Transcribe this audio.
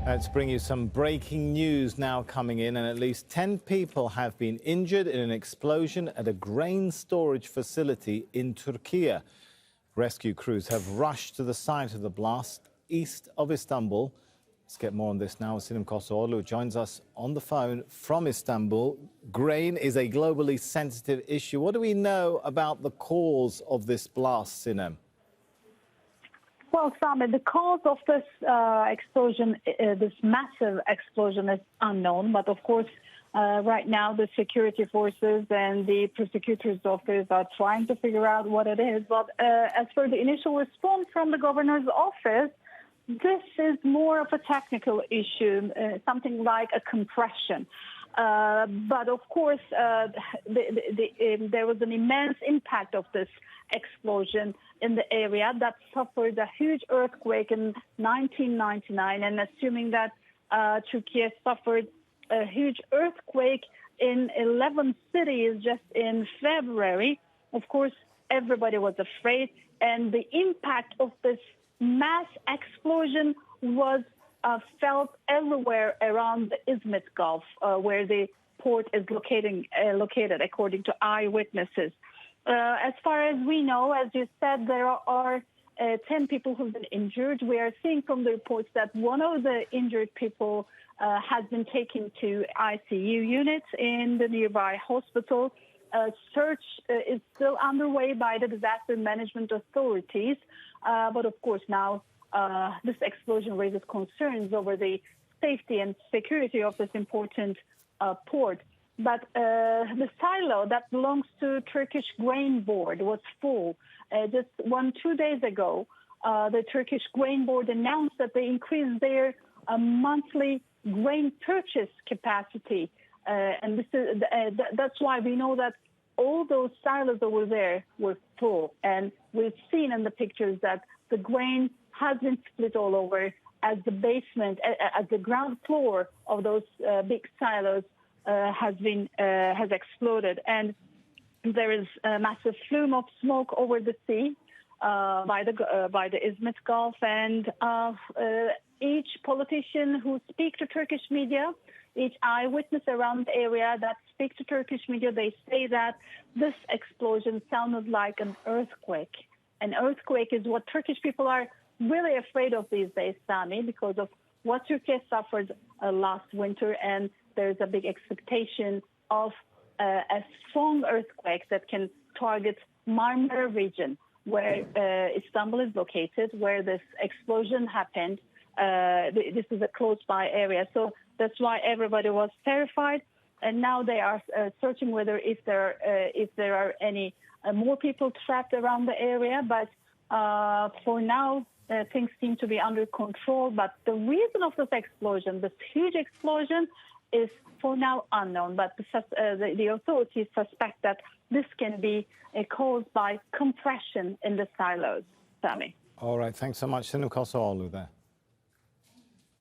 Let's bring you some breaking news now coming in, and at least 10 people have been injured in an explosion at a grain storage facility in Turkiye. Rescue crews have rushed to the site of the blast east of Istanbul. Let's get more on this now. Sinem Koseoglu joins us on the phone from Istanbul. Grain is a globally sensitive issue. What do we know about the cause of this blast, Sinem? Well, Sami, the cause of this explosion, this massive explosion, is unknown. But of course, right now the security forces and the prosecutor's office are trying to figure out what it is. But as for the initial response from the governor's office, this is more of a technical issue, something like a compression. But of course, there was an immense impact of this explosion in the area that suffered a huge earthquake in 1999, and assuming that Turkey suffered a huge earthquake in 11 cities just in February, of course, everybody was afraid, and the impact of this mass explosion was felt everywhere around the Izmit Gulf, where the port is located, according to eyewitnesses. As far as we know, as you said, there are 10 people who've been injured. We are seeing from the reports that one of the injured people has been taken to ICU units in the nearby hospital. Search is still underway by the disaster management authorities. But of course, now this explosion raises concerns over the safety and security of this important port. But the silo that belongs to Turkish Grain Board was full. Just 2 days ago, the Turkish Grain Board announced that they increased their monthly grain purchase capacity. And this is, that's why we know that all those silos over there were full. And we've seen in the pictures that the grain has been split all over as the basement, as the ground floor of those big silos has exploded, and there is a massive plume of smoke over the sea by the Izmit Gulf. And each politician who speaks to Turkish media, each eyewitness around the area that speak to Turkish media, they say that this explosion sounded like an earthquake. An earthquake is what Turkish people are really afraid of these days, Sami, because of what Turkey suffered last winter, and there's a big expectation of a strong earthquake that can target Marmara region, where Istanbul is located, where this explosion happened. This is a close-by area, so that's why everybody was terrified. And now they are searching whether if there are any more people trapped around the area. But for now, things seem to be under control. But the reason of this explosion, this huge explosion, is for now unknown. But the authorities suspect that this can be caused by compression in the silos. Sami. All right, thanks so much, Sinem Koseoglu there.